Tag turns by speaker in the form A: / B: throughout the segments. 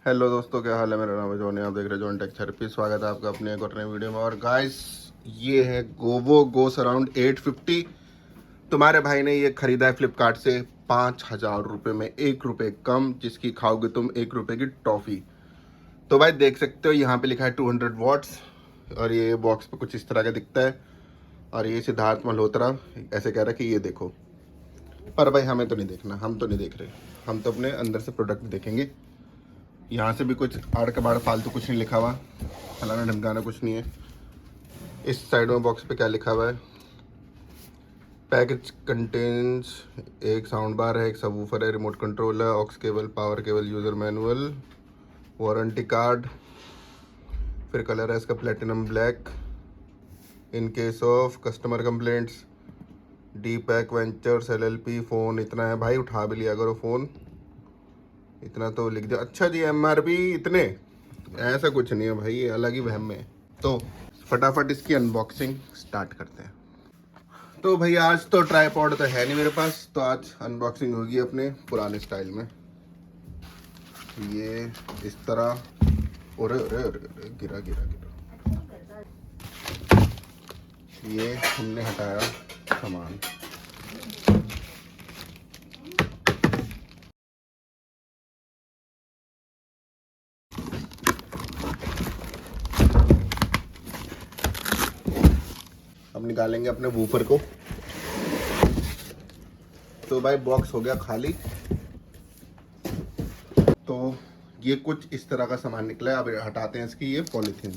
A: Hello दोस्तों, क्या हाल है। मेरा नाम है जॉन, आप देख रहे हैं जॉन टेक थेरेपी। स्वागत है आपका अपने एक और नए वीडियो में। और गाइस, ये है गोवो गोस अराउंड 850। तुम्हारे भाई ने ये खरीदा है फ्लिपकार्ट से 5,000 रुपये में, 1 रुपये कम, जिसकी खाओगे तुम 1 रुपये की टॉफ़ी। तो भाई देख सकते हो यहाँ पे लिखा है 200 वॉट्स और ये बॉक्स पे कुछ इस तरह का दिखता है। और ये सिद्धार्थ मल्होत्रा ऐसे कह रहा है कि ये देखो, पर भाई हमें तो नहीं देखना, हम तो नहीं देख रहे। हम तो अपने अंदर से प्रोडक्ट देखेंगे। यहाँ से भी कुछ आड़ कबाड़ फालतू कुछ नहीं लिखा हुआ, फलाना ढमकाना कुछ नहीं है। इस साइड में बॉक्स पे क्या लिखा हुआ है? पैकेज कंटेन्स एक साउंड बार है, एक सबवूफर है, रिमोट कंट्रोल है, aux cable, power cable, user manual, warranty card, फिर कलर है इसका platinum black. In case of customer complaints, D pack ventures LLP। Phone इतना है भाई, उठा भी लिया करो फ़ोन, इतना तो लिख दिया। अच्छा जी, MRP इतने, ऐसा कुछ नहीं है भाई, ये अलग ही वहम में है। तो फटाफट इसकी अनबॉक्सिंग स्टार्ट करते हैं। तो भाई आज तो ट्राइपॉड तो है नहीं मेरे पास, तो आज अनबॉक्सिंग होगी अपने पुराने स्टाइल में। ये इस तरह, और गिरा गिरा गिरा, ये हमने हटाया सामान। अब निकालेंगे अपने वूफर को। तो भाई बॉक्स हो गया खाली। तो ये कुछ इस तरह का सामान निकला है। अब हटाते हैं इसकी ये पॉलीथीन।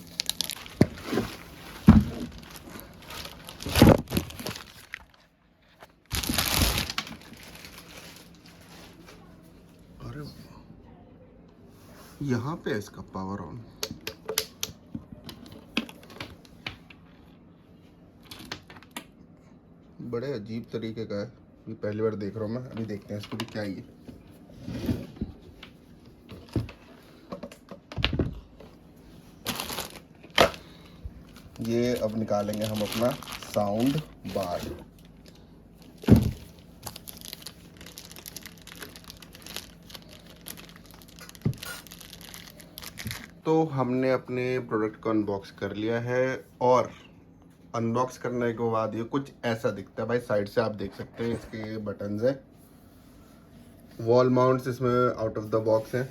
A: अरे यहाँ पे इसका पावर ऑन। बड़े अजीब तरीके का है, ये पहली बार देख रहा हूँ मैं। अभी देखते हैं इसको भी क्या है। ये अब निकालेंगे हम अपना साउंड बार। तो हमने अपने प्रोडक्ट को अनबॉक्स कर लिया है और अनबॉक्स करने के बाद ये कुछ ऐसा दिखता है भाई। साइड से आप देख सकते हैं इसके बटन्स हैं, वॉल माउंट्स इसमें आउट ऑफ द बॉक्स हैं।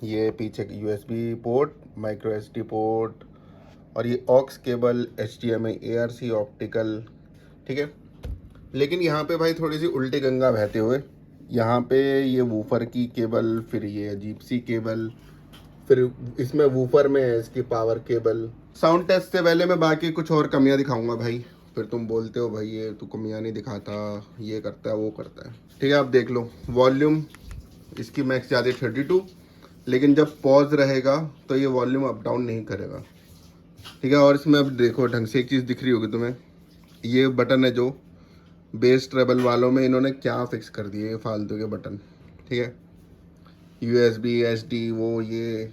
A: ये पीछे USB port, micro SD port, और ये aux cable, HDMI, ARC optical, ठीक है। लेकिन यहाँ पे भाई थोड़ी सी उल्टी गंगा बहते हुए, यहाँ पे ये वूफर की केबल, फिर ये अजीब सी केबल, फिर इसमें वूफर में है इसकी पावर केबल। साउंड टेस्ट से पहले मैं बाकी कुछ और कमियां दिखाऊंगा भाई, फिर तुम बोलते हो भाई ये तू कमियां नहीं दिखाता, ये करता है वो करता है। ठीक है, आप देख लो। वॉल्यूम इसकी मैक्स ज़्यादा 32, लेकिन जब पॉज रहेगा तो ये वॉल्यूम अप डाउन नहीं करेगा, ठीक है। और इसमें अब देखो ढंग से एक चीज़ दिख रही होगी तुम्हें, ये बटन है जो बेस ट्रेबल वालों में इन्होंने क्या फिक्स कर दिए फालतू के बटन, ठीक है। USB SD वो ये,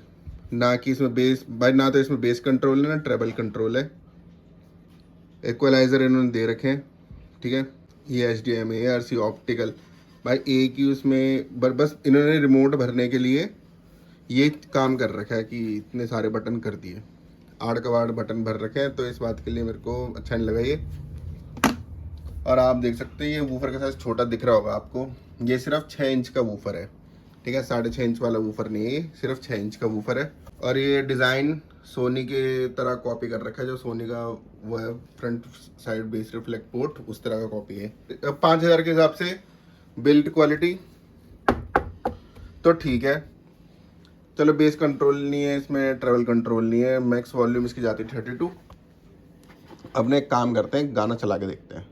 A: ना कि इसमें बेस भाई, ना तो इसमें बेस कंट्रोल है ना ट्रेबल कंट्रोल है। इक्वलाइजर इन्होंने दे रखे हैं, ठीक है। ये HDMI, ARC ऑप्टिकल भाई एक ही उसमें, बस इन्होंने रिमोट भरने के लिए ये काम कर रखा है कि इतने सारे बटन कर दिए, आड़ कबाड़ बटन भर रखे हैं। तो इस बात के लिए मेरे को अच्छा नहीं लगा ये। और आप देख सकते हैं ये वूफर का साइज छोटा दिख रहा होगा आपको, ये सिर्फ 6 इंच का वूफर है, ठीक है। 6.5 इंच वाला वूफर नहीं है, सिर्फ 6 इंच का वूफर है। और ये डिज़ाइन सोनी के तरह कॉपी कर रखा है, जो सोनी का वो है front side base reflect port, उस तरह का कॉपी है। 5,000 के हिसाब से बिल्ड क्वालिटी तो ठीक है। चलो, बेस कंट्रोल नहीं है इसमें, ट्रेवल कंट्रोल नहीं है, मैक्स वॉल्यूम इसकी जाती है 32। अब एक काम करते हैं, गाना चला के देखते हैं।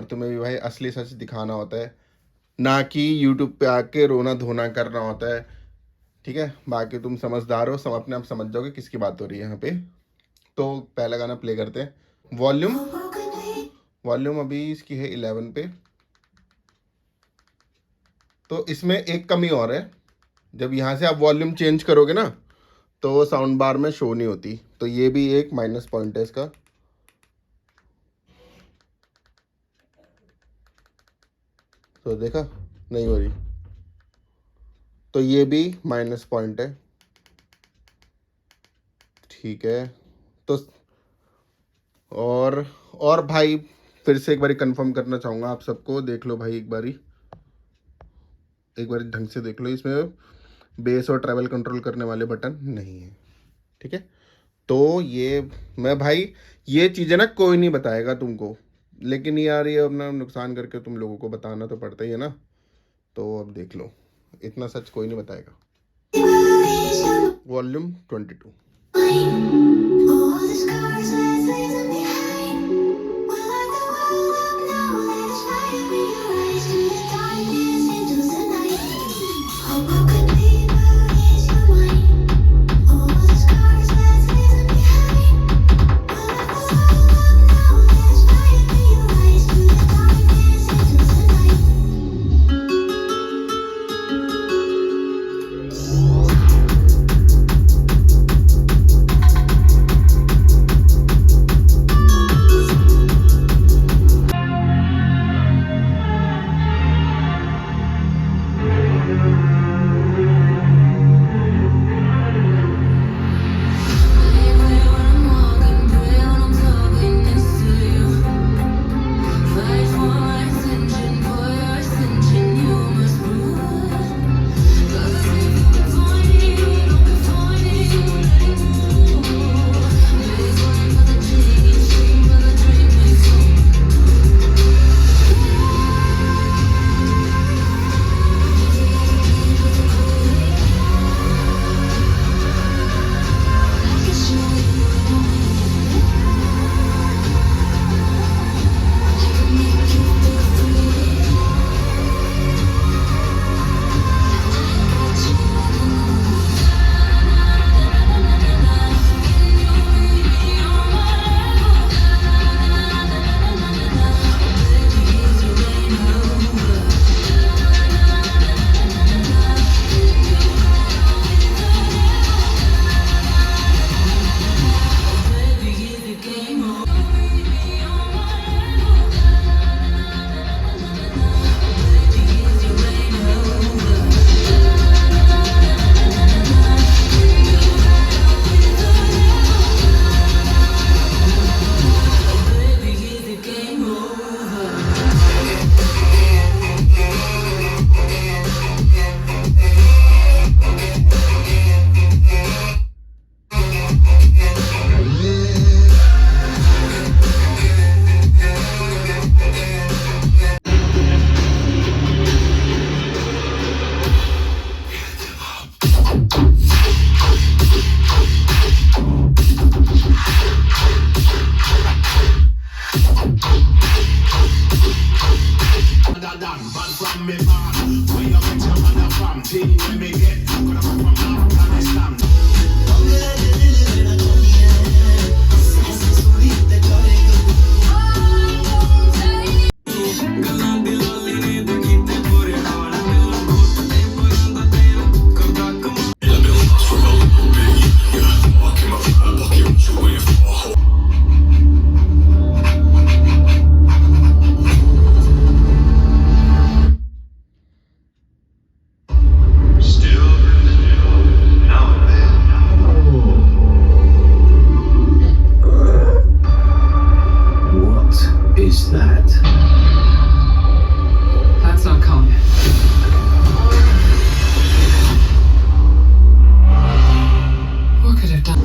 A: और तुम्हें भी भाई असली सच दिखाना होता है, ना कि यूट्यूब पे आके रोना धोना करना होता है, ठीक है। बाकी तुम समझदार हो, सब अपने आप समझ जाओगे किसकी बात हो रही है यहाँ पे। तो पहला गाना प्ले करते हैं। वॉल्यूम वॉल्यूम अभी इसकी है 11 पे। तो इसमें एक कमी और है, जब यहाँ से आप वॉल्यूम चेंज करोगे ना तो साउंड बार में शो नहीं होती, तो ये भी एक माइनस पॉइंट है इसका। तो देखा नहीं हो रही, तो ये भी माइनस पॉइंट है, ठीक है। तो और भाई फिर से एक बारी कंफर्म करना चाहूँगा आप सबको, देख लो भाई एक बारी ढंग से देख लो, इसमें बेस और ट्रैवल कंट्रोल करने वाले बटन नहीं है, ठीक है। तो ये मैं भाई ये चीज़ें ना कोई नहीं बताएगा तुमको, लेकिन यार ये अपना नुकसान करके तुम लोगों को बताना तो पड़ता ही है ना। तो अब देख लो, इतना सच कोई नहीं बताएगा। Volume 22।
B: That's not Kong. What could have done?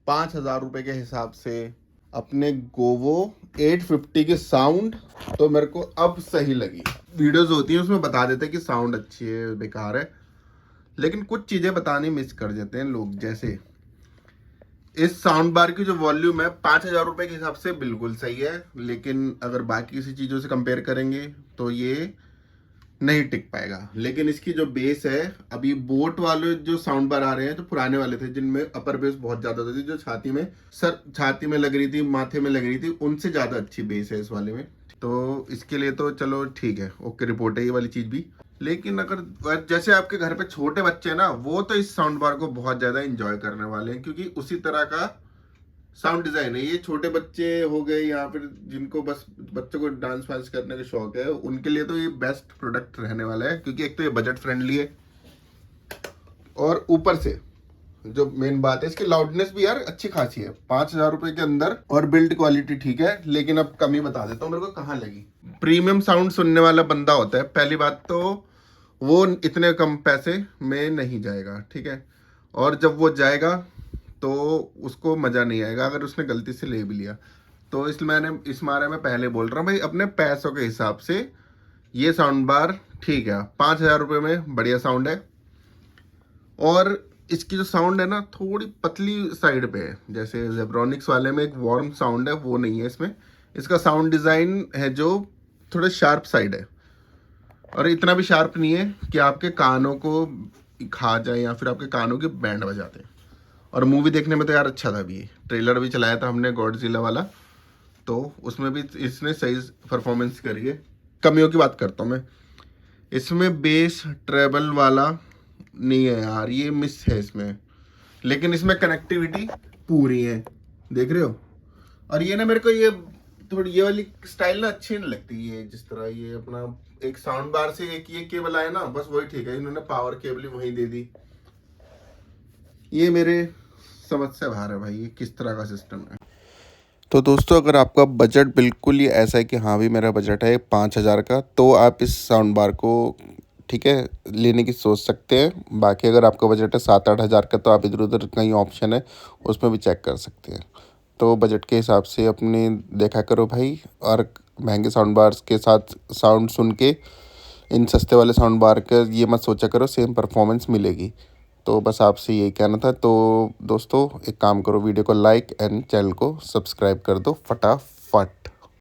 A: 5,000 रुपये के हिसाब से अपने गोवो 850 की साउंड तो मेरे को अब सही लगी। वीडियोस होती हैं उसमें बता देते हैं कि साउंड अच्छी है बेकार है, लेकिन कुछ चीज़ें बतानी मिस कर देते हैं लोग, जैसे इस साउंड बार की जो वॉल्यूम है 5,000 रुपये के हिसाब से बिल्कुल सही है, लेकिन अगर बाकी किसी चीज़ों से कंपेयर करेंगे तो ये नहीं टिक पाएगा। लेकिन इसकी जो बेस है, अभी बोट वाले जो साउंड बार आ रहे हैं जो पुराने वाले थे जिनमें अपर बेस बहुत ज्यादा होती थी, जो छाती में लग रही थी, माथे में लग रही थी, उनसे ज्यादा अच्छी बेस है इस वाले में। तो इसके लिए तो चलो ठीक है, ओके रिपोर्ट है ये वाली चीज भी। लेकिन अगर जैसे आपके घर पे छोटे बच्चे हैं ना, वो तो इस साउंड बार को बहुत ज्यादा इंजॉय करने वाले हैं, क्योंकि उसी तरह का साउंड डिजाइन है ये। छोटे बच्चे हो गए या फिर जिनको बस बच्चों को डांस वांस करने का शौक है, उनके लिए तो ये बेस्ट प्रोडक्ट रहने वाला है, क्योंकि एक तो ये बजट फ्रेंडली है और ऊपर से जो मेन बात है, इसकी लाउडनेस भी यार अच्छी खासी है 5,000 रुपए के अंदर, और बिल्ड क्वालिटी ठीक है। लेकिन अब कमी बता देता हूँ मेरे को कहाँ लगी। प्रीमियम साउंड सुनने वाला बंदा होता है, पहली बात तो वो इतने कम पैसे में नहीं जाएगा, ठीक है। और जब वो जाएगा तो उसको मज़ा नहीं आएगा अगर उसने गलती से ले भी लिया। तो मैंने इस बारे में पहले बोल रहा हूँ भाई, अपने पैसों के हिसाब से ये साउंड बार ठीक है, 5,000 रुपये में बढ़िया साउंड है। और इसकी जो साउंड है ना, थोड़ी पतली साइड पे है, जैसे जेब्रॉनिक्स वाले में एक वार्म साउंड है, वो नहीं है इसमें। इसका साउंड डिज़ाइन है जो थोड़ा शार्प साइड है, और इतना भी शार्प नहीं है कि आपके कानों को खा जाए या फिर आपके कानों के बैंड बजाते हैं। और मूवी देखने में तो यार अच्छा था, भी ट्रेलर भी चलाया था हमने गॉडजिला वाला, तो उसमें भी इसने सही परफॉर्मेंस करी है। कमियों की बात करता हूँ मैं, इसमें बेस ट्रेबल वाला नहीं है यार, ये मिस है इसमें। लेकिन इसमें कनेक्टिविटी पूरी है, देख रहे हो। और ये ना मेरे को ये थोड़ी ये वाली स्टाइल ना अच्छी नहीं लगती, ये जिस तरह ये अपना एक साउंड बार से एक ये केबल आए ना, बस वही ठीक है। इन्होंने पावर केबल ही वहीं दे दी, ये मेरे समझ से बाहर है भाई, ये किस तरह का सिस्टम है। तो दोस्तों, अगर आपका बजट बिल्कुल ही ऐसा है कि हाँ भी मेरा बजट है 5,000 का, तो आप इस साउंड बार को ठीक है लेने की सोच सकते हैं। बाकी अगर आपका बजट है 7-8 हज़ार का, तो आप इधर उधर कई ऑप्शन है उसमें भी चेक कर सकते हैं। तो बजट के हिसाब से अपने देखा करो भाई, और महंगे साउंड बार्स के साथ साउंड सुन के इन सस्ते वाले साउंड बार का ये मत सोचा करो सेम परफॉर्मेंस मिलेगी। तो बस आपसे यही कहना था। तो दोस्तों, एक काम करो, वीडियो को लाइक एंड चैनल को सब्सक्राइब कर दो फटाफट।